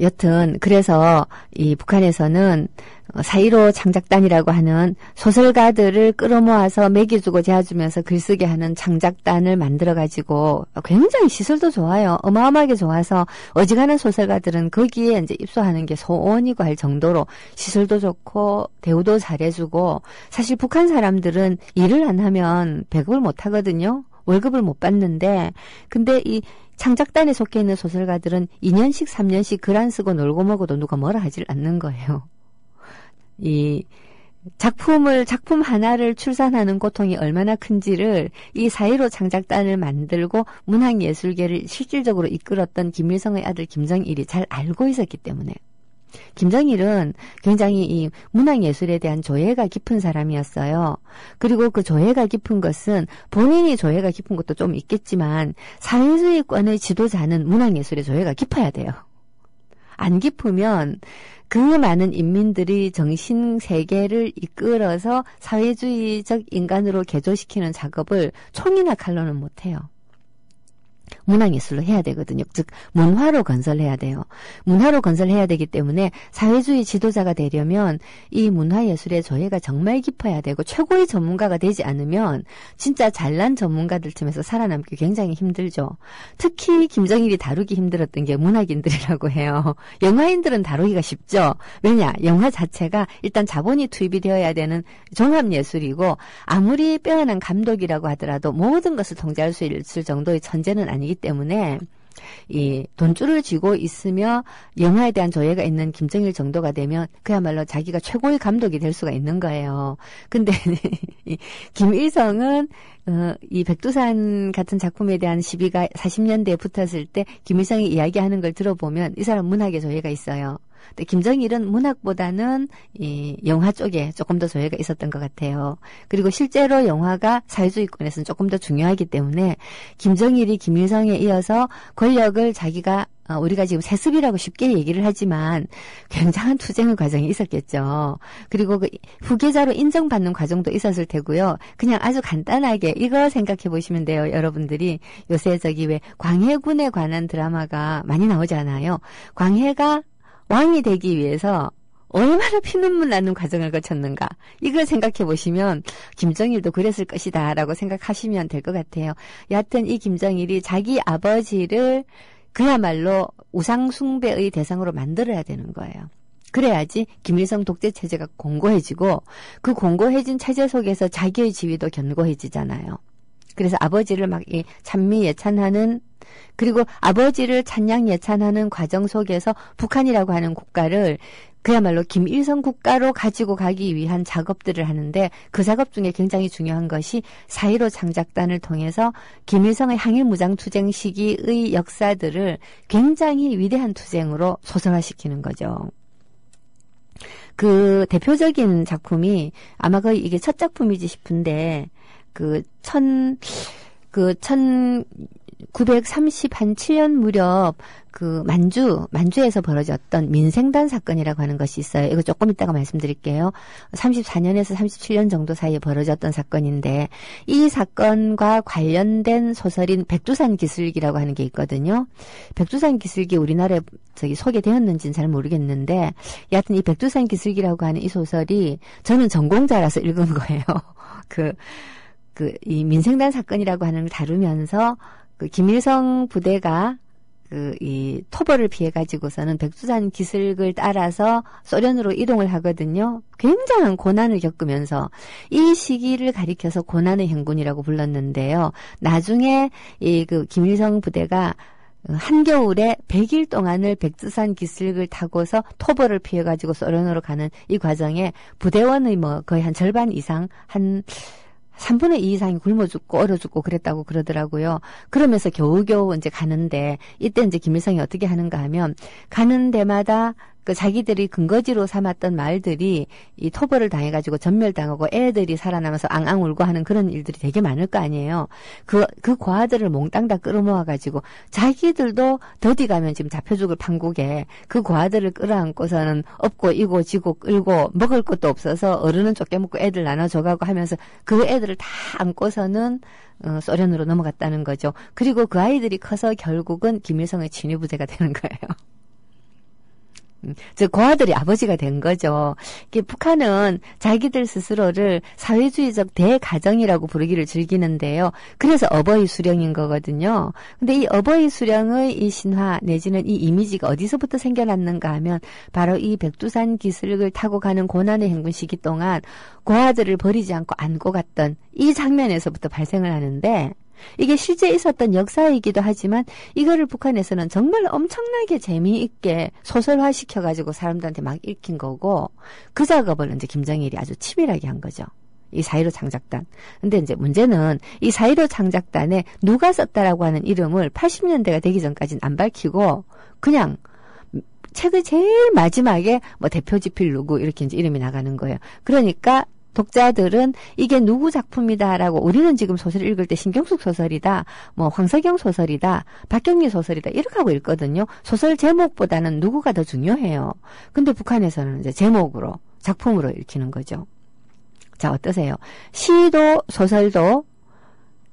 여튼 그래서 이 북한에서는 4.15 창작단이라고 하는 소설가들을 끌어모아서 먹여주고 재워주면서 글쓰게 하는 창작단을 만들어가지고 굉장히 시설도 좋아요. 어마어마하게 좋아서 어지간한 소설가들은 거기에 이제 입소하는 게 소원이고 할 정도로 시설도 좋고 대우도 잘해주고 사실 북한 사람들은 일을 안 하면 배급을 못 하거든요. 월급을 못 받는데 근데 이 창작단에 속해 있는 소설가들은 2년씩 3년씩 글 안 쓰고 놀고 먹어도 누가 뭐라 하질 않는 거예요. 이 작품 하나를 출산하는 고통이 얼마나 큰지를 이 4.15 창작단을 만들고 문학예술계를 실질적으로 이끌었던 김일성의 아들 김정일이 잘 알고 있었기 때문에 김정일은 굉장히 이 문학예술에 대한 조예가 깊은 사람이었어요. 그리고 그 조예가 깊은 것은 본인이 조예가 깊은 것도 좀 있겠지만 사회주의권의 지도자는 문학예술의 조예가 깊어야 돼요. 안 깊으면 그 많은 인민들이 정신세계를 이끌어서 사회주의적 인간으로 개조시키는 작업을 총이나 칼로는 못해요. 문학예술로 해야 되거든요. 즉 문화로 건설해야 돼요. 문화로 건설해야 되기 때문에 사회주의 지도자가 되려면 이 문화예술의 조예가 정말 깊어야 되고 최고의 전문가가 되지 않으면 진짜 잘난 전문가들 틈에서 살아남기 굉장히 힘들죠. 특히 김정일이 다루기 힘들었던 게 문학인들이라고 해요. 영화인들은 다루기가 쉽죠. 왜냐? 영화 자체가 일단 자본이 투입이 되어야 되는 종합예술이고 아무리 빼어난 감독이라고 하더라도 모든 것을 통제할 수 있을 정도의 천재는 아니기 때문에 이 돈줄을 쥐고 있으며 영화에 대한 조예가 있는 김정일 정도가 되면 그야말로 자기가 최고의 감독이 될 수가 있는 거예요. 근데 김일성은 이 백두산 같은 작품에 대한 시비가 40년대에 붙었을 때 김일성이 이야기하는 걸 들어보면 이 사람 문학에 조예가 있어요. 근데 김정일은 문학보다는 이 영화 쪽에 조금 더 조예가 있었던 것 같아요. 그리고 실제로 영화가 사회주의권에서는 조금 더 중요하기 때문에 김정일이 김일성에 이어서 권력을 자기가 우리가 지금 세습이라고 쉽게 얘기를 하지만 굉장한 투쟁의 과정이 있었겠죠. 그리고 그 후계자로 인정받는 과정도 있었을 테고요. 그냥 아주 간단하게 이거 생각해 보시면 돼요. 여러분들이 요새 왜 광해군에 관한 드라마가 많이 나오잖아요. 광해가 왕이 되기 위해서 얼마나 피눈물 나는 과정을 거쳤는가. 이걸 생각해 보시면 김정일도 그랬을 것이다 라고 생각하시면 될 것 같아요. 여하튼 이 김정일이 자기 아버지를 그야말로 우상 숭배의 대상으로 만들어야 되는 거예요. 그래야지 김일성 독재 체제가 공고해지고 그 공고해진 체제 속에서 자기의 지위도 견고해지잖아요. 그래서 아버지를 막 찬미 예찬하는 그리고 아버지를 찬양 예찬하는 과정 속에서 북한이라고 하는 국가를 그야말로 김일성 국가로 가지고 가기 위한 작업들을 하는데 그 작업 중에 굉장히 중요한 것이 4.15 창작단을 통해서 김일성의 항일무장투쟁 시기의 역사들을 굉장히 위대한 투쟁으로 소설화시키는 거죠. 그 대표적인 작품이 아마 거의 이게 첫 작품이지 싶은데 1937년 무렵 그 만주에서 벌어졌던 민생단 사건이라고 하는 것이 있어요. 이거 조금 이따가 말씀드릴게요. 34년에서 37년 정도 사이에 벌어졌던 사건인데 이 사건과 관련된 소설인 백두산 기슭이라고 하는 게 있거든요. 백두산 기슭이 우리나라에 소개되었는지는 잘 모르겠는데 여하튼 이 백두산 기슭이라고 하는 이 소설이 저는 전공자라서 읽은 거예요. 이 민생단 사건이라고 하는 걸 다루면서 그 김일성 부대가 이 토벌을 피해가지고서는 백두산 기슭을 따라서 소련으로 이동을 하거든요. 굉장한 고난을 겪으면서 이 시기를 가리켜서 고난의 행군이라고 불렀는데요. 나중에 그 김일성 부대가 한겨울에 100일 동안을 백두산 기슭을 타고서 토벌을 피해가지고 소련으로 가는 이 과정에 부대원의 거의 한 절반 이상 3분의 2 이상이 굶어 죽고 얼어 죽고 그랬다고 그러더라고요. 그러면서 겨우겨우 이제 가는데 이때 이제 김일성이 어떻게 하는가 하면 가는 데마다 그 자기들이 근거지로 삼았던 마을들이 이 토벌을 당해가지고 전멸당하고 애들이 살아남아서 앙앙 울고 하는 그런 일들이 되게 많을 거 아니에요. 그 고아들을 몽땅 다 끌어모아가지고 자기들도 더디 가면 지금 잡혀 죽을 판국에 그 고아들을 끌어안고서는 업고 이고 지고 끌고 먹을 것도 없어서 어른은 쫓겨먹고 애들 나눠줘가고 하면서 그 애들을 다 안고서는 소련으로 넘어갔다는 거죠. 그리고 그 아이들이 커서 결국은 김일성의 친위부대가 되는 거예요. 즉 고아들이 아버지가 된 거죠. 북한은 자기들 스스로를 사회주의적 대가정이라고 부르기를 즐기는데요. 그래서 어버이 수령인 거거든요. 근데 이 어버이 수령의 이 신화 내지는 이 이미지가 어디서부터 생겨났는가 하면 바로 이 백두산 기슭을 타고 가는 고난의 행군 시기 동안 고아들을 버리지 않고 안고 갔던 이 장면에서부터 발생을 하는데 이게 실제 있었던 역사이기도 하지만 이거를 북한에서는 정말 엄청나게 재미있게 소설화시켜가지고 사람들한테 막 읽힌 거고 그 작업을 이제 김정일이 아주 치밀하게 한 거죠. 이 4.15 창작단. 근데 이제 문제는 이 4.15 창작단에 누가 썼다라고 하는 이름을 80년대가 되기 전까지는 안 밝히고 그냥 책의 제일 마지막에 대표지필 누구 이렇게 이제 이름이 나가는 거예요. 그러니까 독자들은 이게 누구 작품이다라고 우리는 지금 소설 읽을 때 신경숙 소설이다, 황석영 소설이다, 박경리 소설이다 이렇게 하고 읽거든요. 소설 제목보다는 누구가 더 중요해요. 근데 북한에서는 이제 제목으로 작품으로 읽히는 거죠. 자, 어떠세요? 시도 소설도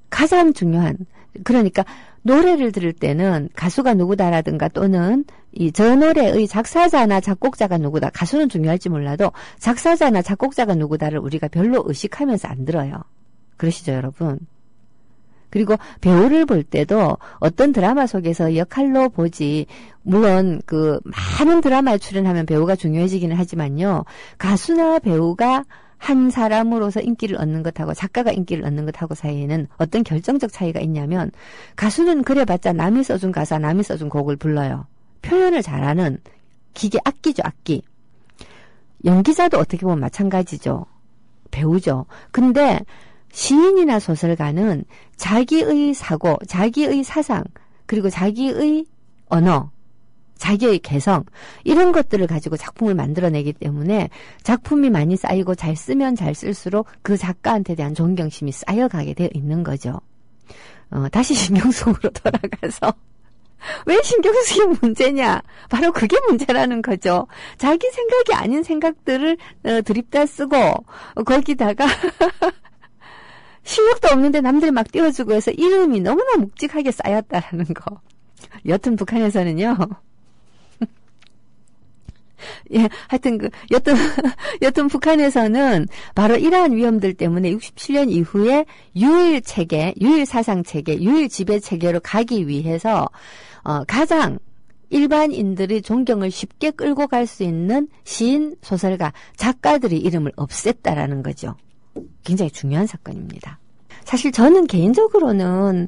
가장 중요한 그러니까 노래를 들을 때는 가수가 누구다라든가 또는 저 노래의 작사자나 작곡자가 누구다. 가수는 중요할지 몰라도 작사자나 작곡자가 누구다를 우리가 별로 의식하면서 안 들어요. 그러시죠, 여러분? 그리고 배우를 볼 때도 어떤 드라마 속에서 역할로 보지, 물론 많은 드라마에 출연하면 배우가 중요해지기는 하지만요. 가수나 배우가 한 사람으로서 인기를 얻는 것하고 작가가 인기를 얻는 것하고 사이에는 어떤 결정적 차이가 있냐면 가수는 그래봤자 남이 써준 가사, 남이 써준 곡을 불러요. 표현을 잘하는 기계 악기죠, 악기. 연기자도 어떻게 보면 마찬가지죠. 배우죠. 근데 시인이나 소설가는 자기의 사고, 자기의 사상, 그리고 자기의 언어, 자기의 개성 이런 것들을 가지고 작품을 만들어내기 때문에 작품이 많이 쌓이고 잘 쓰면 잘 쓸수록 그 작가한테 대한 존경심이 쌓여가게 되어 있는 거죠. 다시 신경쓰기로 돌아가서 왜 신경쓰기 문제냐? 바로 그게 문제라는 거죠. 자기 생각이 아닌 생각들을 드립다 쓰고 거기다가 실력도 없는데 남들이 막 띄워주고 해서 이름이 너무나 묵직하게 쌓였다라는 거. 여튼 북한에서는요. 예, 하여튼 여튼 북한에서는 바로 이러한 위험들 때문에 67년 이후에 유일 체계, 유일 사상 체계, 유일 지배 체계로 가기 위해서 가장 일반인들의 존경을 쉽게 끌고 갈 수 있는 시인, 소설가, 작가들의 이름을 없앴다라는 거죠. 굉장히 중요한 사건입니다. 사실 저는 개인적으로는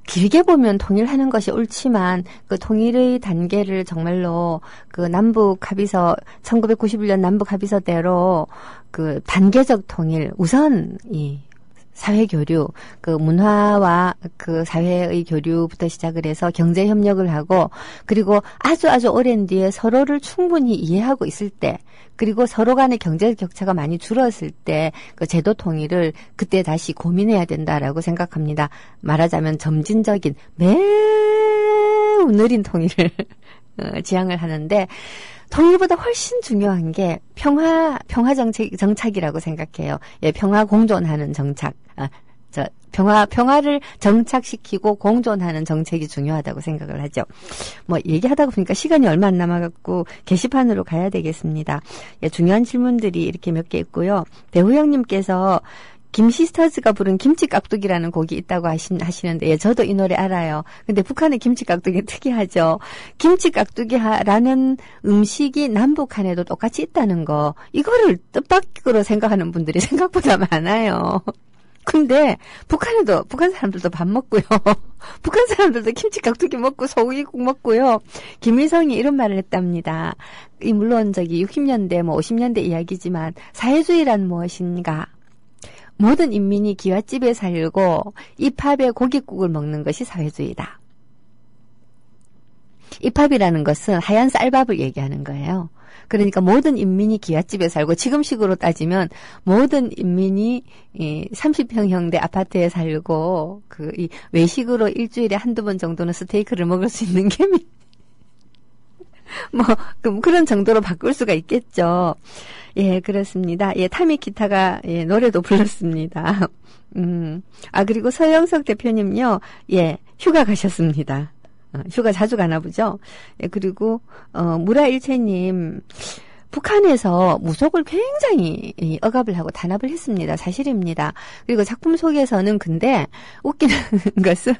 길게 보면 통일하는 것이 옳지만 그 통일의 단계를 정말로 그 남북 합의서 1991년 남북 합의서대로 그 단계적 통일 우선 이 사회 교류, 그 문화와 그 사회의 교류부터 시작을 해서 경제 협력을 하고 그리고 아주 오랜 뒤에 서로를 충분히 이해하고 있을 때 그리고 서로 간의 경제 격차가 많이 줄었을 때 그 제도 통일을 그때 다시 고민해야 된다라고 생각합니다. 말하자면 점진적인 매우 느린 통일을 지향을 하는데 통일보다 훨씬 중요한 게 평화 정착이라고 생각해요. 예, 평화 공존하는 정착. 평화를 정착시키고 공존하는 정책이 중요하다고 생각을 하죠. 뭐 얘기하다 보니까 시간이 얼마 안 남아갖고 게시판으로 가야 되겠습니다. 예, 중요한 질문들이 이렇게 몇 개 있고요. 배우영님께서 김시스터즈가 부른 김치깍두기라는 곡이 있다고 하시는데 예, 저도 이 노래 알아요. 근데 북한의 김치깍두기 특이하죠. 김치깍두기라는 음식이 남북한에도 똑같이 있다는 거 이거를 뜻밖으로 생각하는 분들이 생각보다 많아요. 근데 북한 사람들도 밥 먹고요. 북한 사람들도 김치깍두기 먹고 소고기국 먹고요. 김일성이 이런 말을 했답니다. 물론 60년대 50년대 이야기지만 사회주의란 무엇인가? 모든 인민이 기와집에 살고 입합에 고깃국을 먹는 것이 사회주의다. 입합이라는 것은 하얀 쌀밥을 얘기하는 거예요. 그러니까 모든 인민이 기와집에 살고 지금식으로 따지면 모든 인민이 30평형대 아파트에 살고 이 외식으로 일주일에 한두 번 정도는 스테이크를 먹을 수 있는 게 그런 정도로 바꿀 수가 있겠죠. 예, 그렇습니다. 예, 타미 기타가 예, 노래도 불렀습니다. 그리고 서영석 대표님요. 예, 휴가 가셨습니다. 휴가 자주 가나 보죠. 예, 그리고 무라일체님 북한에서 무속을 굉장히 억압을 하고 탄압을 했습니다. 사실입니다. 그리고 작품 속에서는 근데 웃기는 것은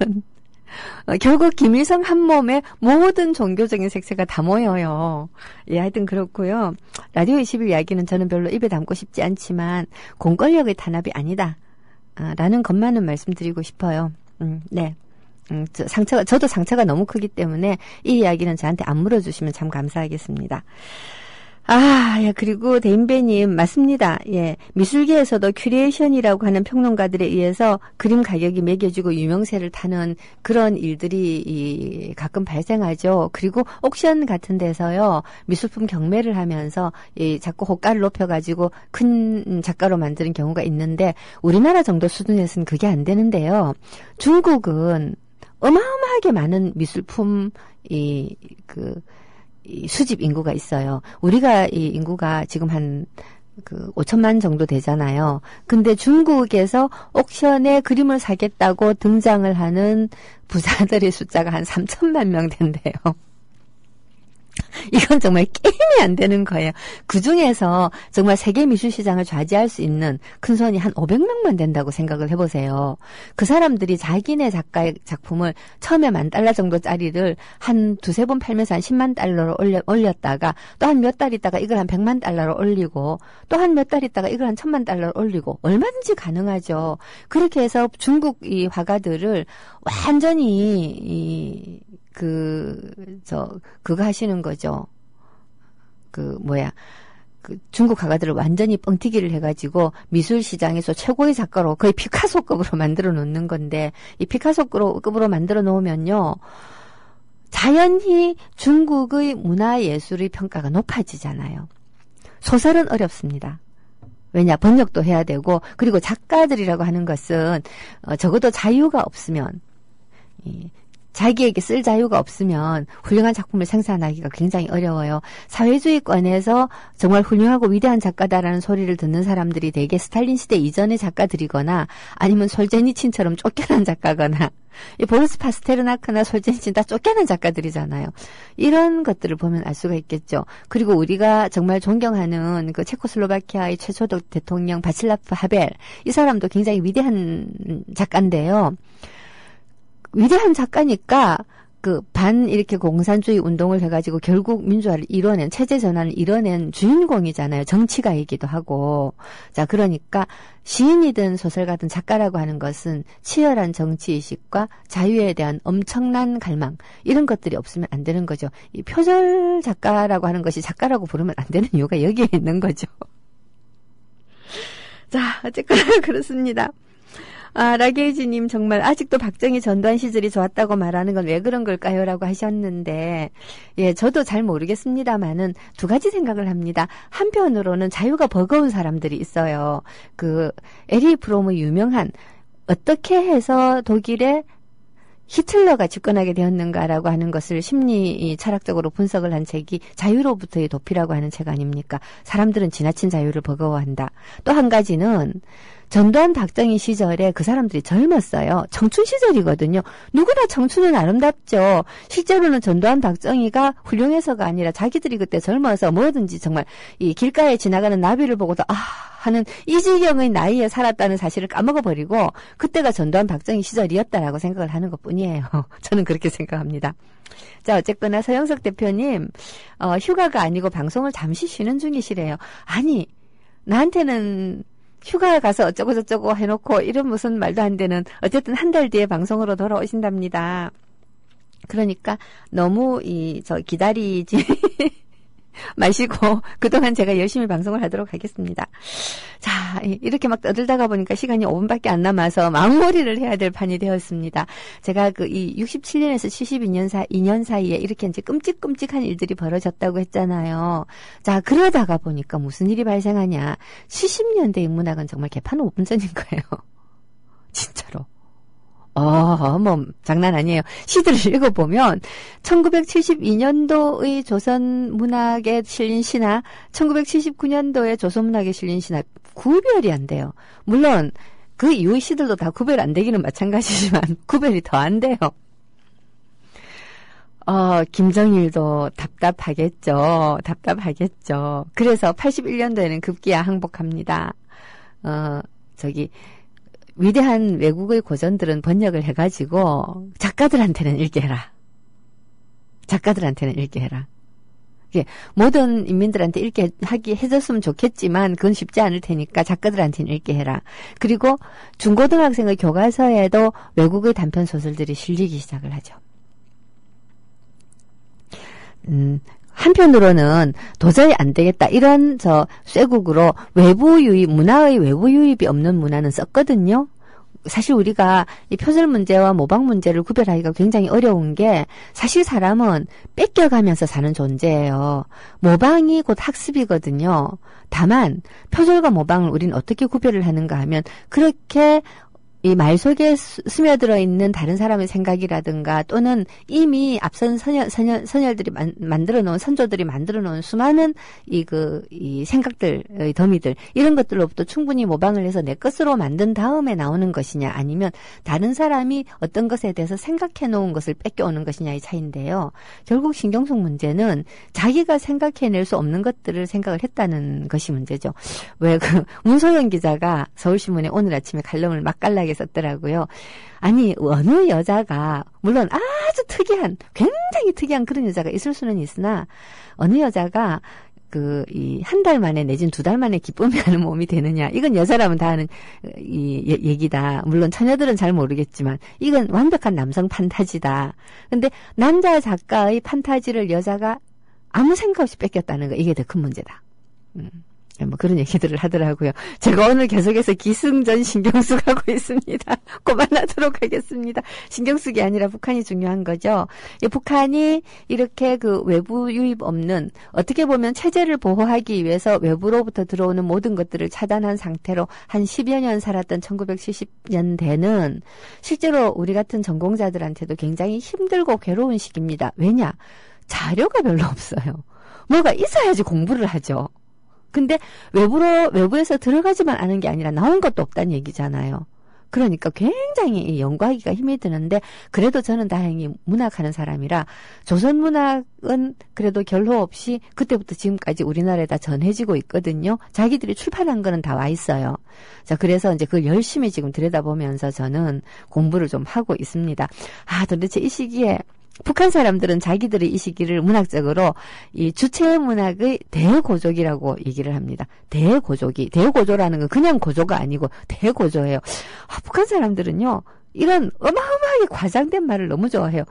결국 김일성 한 몸에 모든 종교적인 색채가 다 모여요. 예, 하여튼 그렇고요. 라디오 21 이야기는 저는 별로 입에 담고 싶지 않지만 공권력의 탄압이 아니다. 라는 것만은 말씀드리고 싶어요. 네. 저도 상처가 너무 크기 때문에 이 이야기는 저한테 안 물어주시면 참 감사하겠습니다. 예, 그리고 데인배님, 맞습니다. 예, 미술계에서도 큐레이션이라고 하는 평론가들에 의해서 그림 가격이 매겨지고 유명세를 타는 그런 일들이 가끔 발생하죠. 그리고 옥션 같은 데서요, 미술품 경매를 하면서 자꾸 호가를 높여가지고 큰 작가로 만드는 경우가 있는데, 우리나라 정도 수준에서는 그게 안 되는데요. 중국은 어마어마하게 많은 미술품, 수집 인구가 있어요. 우리가 이 인구가 지금 한 5천만 정도 되잖아요. 근데 중국에서 옥션에 그림을 사겠다고 등장을 하는 부자들의 숫자가 한 3천만 명 된대요. 이건 정말 게임이 안 되는 거예요. 그중에서 정말 세계 미술시장을 좌지할 수 있는 큰 손이 한 500명만 된다고 생각을 해보세요. 그 사람들이 자기네 작가의 작품을 처음에 $10,000 정도짜리를 한 두세 번 팔면서 한 $100,000로 올렸다가 또 한 몇 달 있다가 이걸 한 $1,000,000로 올리고 또 한 몇 달 있다가 이걸 한 $10,000,000로 올리고 얼마든지 가능하죠. 그렇게 해서 중국 이 화가들을 완전히 그거 하시는 거죠. 중국 화가들을 완전히 뻥튀기를 해가지고 미술 시장에서 최고의 작가로 거의 피카소급으로 만들어 놓는 건데, 이 피카소급으로 만들어 놓으면요, 자연히 중국의 문화예술의 평가가 높아지잖아요. 소설은 어렵습니다. 왜냐, 번역도 해야 되고, 그리고 작가들이라고 하는 것은 적어도 자유가 없으면, 자기에게 쓸 자유가 없으면 훌륭한 작품을 생산하기가 굉장히 어려워요. 사회주의권에서 정말 훌륭하고 위대한 작가다라는 소리를 듣는 사람들이 대개 스탈린 시대 이전의 작가들이거나 아니면 솔제니친처럼 쫓겨난 작가거나, 이 보리스 파스테르나크나 솔제니친 다 쫓겨난 작가들이잖아요. 이런 것들을 보면 알 수가 있겠죠. 그리고 우리가 정말 존경하는 그 체코슬로바키아의 최초 대통령 바칠라프 하벨, 이 사람도 굉장히 위대한 작가인데요. 위대한 작가니까 이렇게 공산주의 운동을 해가지고 결국 민주화를 이뤄낸, 체제 전환을 이뤄낸 주인공이잖아요. 정치가이기도 하고. 자, 그러니까 시인이든 소설가든 작가라고 하는 것은 치열한 정치의식과 자유에 대한 엄청난 갈망, 이런 것들이 없으면 안 되는 거죠. 이 표절 작가라고 하는 것이 작가라고 부르면 안 되는 이유가 여기에 있는 거죠. 자, 어쨌거나 그렇습니다. 라게이지님 정말 아직도 박정희 전두환 시절이 좋았다고 말하는 건 왜 그런 걸까요? 라고 하셨는데, 예, 저도 잘 모르겠습니다만은 두 가지 생각을 합니다. 한편으로는 자유가 버거운 사람들이 있어요. 에리 프롬의 유명한 어떻게 해서 독일에 히틀러가 집권하게 되었는가라고 하는 것을 심리 철학적으로 분석을 한 책이 자유로부터의 도피라고 하는 책 아닙니까? 사람들은 지나친 자유를 버거워한다. 또 한 가지는 전두환 박정희 시절에 그 사람들이 젊었어요. 청춘 시절이거든요. 누구나 청춘은 아름답죠. 실제로는 전두환 박정희가 훌륭해서가 아니라 자기들이 그때 젊어서 뭐든지 정말 이 길가에 지나가는 나비를 보고도 하는 이지경의 나이에 살았다는 사실을 까먹어버리고 그때가 전두환 박정희 시절이었다라고 생각을 하는 것뿐이에요. 저는 그렇게 생각합니다. 자, 어쨌거나 서영석 대표님 휴가가 아니고 방송을 잠시 쉬는 중이시래요. 아니, 나한테는 휴가 가서 어쩌고 저쩌고 해놓고 이런 무슨 말도 안 되는, 어쨌든 한 달 뒤에 방송으로 돌아오신답니다. 그러니까 너무 기다리지 마시고 그동안 제가 열심히 방송을 하도록 하겠습니다. 자, 이렇게 막 떠들다가 보니까 시간이 5분밖에 안 남아서 마무리를 해야 될 판이 되었습니다. 제가 이 67년에서 72년 사이에 이렇게 이제 끔찍끔찍한 일들이 벌어졌다고 했잖아요. 자, 그러다가 보니까 무슨 일이 발생하냐. 70년대 문학은 정말 개판 5분 전인 거예요. 진짜로. 장난 아니에요. 시들을 읽어보면 1972년도의 조선 문학에 실린 시나 1979년도에 조선 문학에 실린 시나 구별이 안 돼요. 물론 그 이후의 시들도 다 구별 안 되기는 마찬가지지만 구별이 더 안 돼요. 김정일도 답답하겠죠. 그래서 81년도에는 급기야 항복합니다. 위대한 외국의 고전들은 번역을 해가지고 작가들한테는 읽게 해라. 모든 인민들한테 읽게 해줬으면 좋겠지만 그건 쉽지 않을 테니까 작가들한테는 읽게 해라. 그리고 중고등학생의 교과서에도 외국의 단편 소설들이 실리기 시작을 하죠. 한편으로는 도저히 안 되겠다. 이런 쇠국으로 문화의 외부 유입이 없는 문화는 썼거든요. 사실 우리가 이 표절 문제와 모방 문제를 구별하기가 굉장히 어려운 게, 사실 사람은 뺏겨가면서 사는 존재예요. 모방이 곧 학습이거든요. 다만 표절과 모방을 우리는 어떻게 구별을 하는가 하면, 그렇게 이 말 속에 스며들어 있는 다른 사람의 생각이라든가 또는 이미 앞선 선열들이 만들어 놓은 선조들이 만들어 놓은 수많은 이 생각들의 더미들 이런 것들로부터 충분히 모방을 해서 내 것으로 만든 다음에 나오는 것이냐 아니면 다른 사람이 어떤 것에 대해서 생각해 놓은 것을 뺏겨오는 것이냐의 차이인데요. 결국 신경숙 문제는 자기가 생각해낼 수 없는 것들을 생각을 했다는 것이 문제죠. 왜 문소영 기자가 서울신문에 오늘 아침에 칼럼을 맛깔나게 썼더라고요. 아니 어느 여자가 물론 아주 특이한 굉장히 특이한 그런 여자가 있을 수는 있으나 어느 여자가 한 달 만에 내지는 2달 만에 기쁨이 가는 몸이 되느냐. 이건 여자라면 다 하는 얘기다. 물론 처녀들은 잘 모르겠지만 이건 완벽한 남성 판타지다. 근데 남자 작가의 판타지를 여자가 아무 생각 없이 뺏겼다는 거 이게 더 큰 문제다. 뭐 그런 얘기들을 하더라고요. 제가 오늘 계속해서 기승전 신경숙 하고 있습니다. 그만하도록 하겠습니다. 신경숙이 아니라 북한이 중요한 거죠. 북한이 이렇게 외부 유입 없는 어떻게 보면 체제를 보호하기 위해서 외부로부터 들어오는 모든 것들을 차단한 상태로 한 10여 년 살았던 1970년대는 실제로 우리 같은 전공자들한테도 굉장히 힘들고 괴로운 시기입니다. 왜냐? 자료가 별로 없어요. 뭐가 있어야지 공부를 하죠. 근데 외부에서 들어가지만 않은 게 아니라 나온 것도 없다는 얘기잖아요. 그러니까 굉장히 연구하기가 힘이 드는데 그래도 저는 다행히 문학하는 사람이라 조선 문학은 그래도 결호 없이 그때부터 지금까지 우리나라에 다 전해지고 있거든요. 자기들이 출판한 거는 다 와 있어요. 자, 그래서 이제 그걸 열심히 지금 들여다보면서 저는 공부를 좀 하고 있습니다. 도대체 이 시기에 북한 사람들은 자기들의 이 시기를 문학적으로 이 주체 문학의 대고족이라고 얘기를 합니다. 대고조라는 건 그냥 고조가 아니고 대고조예요. 북한 사람들은요, 이런 어마어마하게 과장된 말을 너무 좋아해요.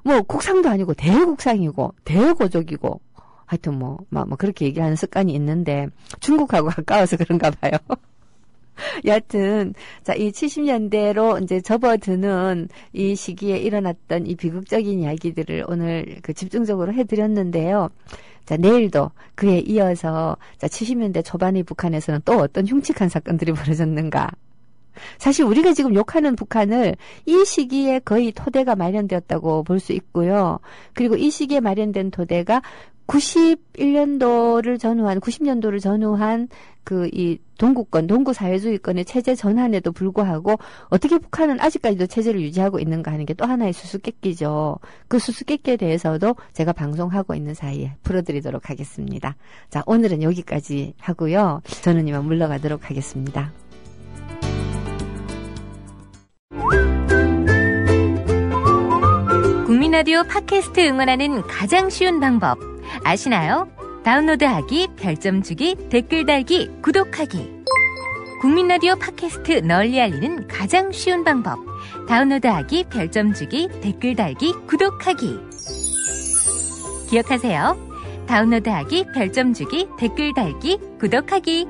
뭐 국상도 아니고 대국상이고 대고족이고 하여튼 뭐 그렇게 얘기하는 습관이 있는데 중국하고 가까워서 그런가 봐요. 여하튼, 자, 이 70년대로 이제 접어드는 이 시기에 일어났던 이 비극적인 이야기들을 오늘 집중적으로 해드렸는데요. 자, 내일도 그에 이어서, 자, 70년대 초반의 북한에서는 또 어떤 흉측한 사건들이 벌어졌는가. 사실 우리가 지금 욕하는 북한을 이 시기에 거의 토대가 마련되었다고 볼 수 있고요. 그리고 이 시기에 마련된 토대가 90년도를 전후한 이 동구 사회주의권의 체제 전환에도 불구하고 어떻게 북한은 아직까지도 체제를 유지하고 있는가 하는 게 또 하나의 수수께끼죠. 그 수수께끼에 대해서도 제가 방송하고 있는 사이에 풀어드리도록 하겠습니다. 자, 오늘은 여기까지 하고요. 저는 이만 물러가도록 하겠습니다. 국민라디오 팟캐스트 응원하는 가장 쉬운 방법 아시나요? 다운로드하기, 별점 주기, 댓글 달기, 구독하기. 국민라디오 팟캐스트 널리 알리는 가장 쉬운 방법. 다운로드하기, 별점 주기, 댓글 달기, 구독하기. 기억하세요. 다운로드하기, 별점 주기, 댓글 달기, 구독하기.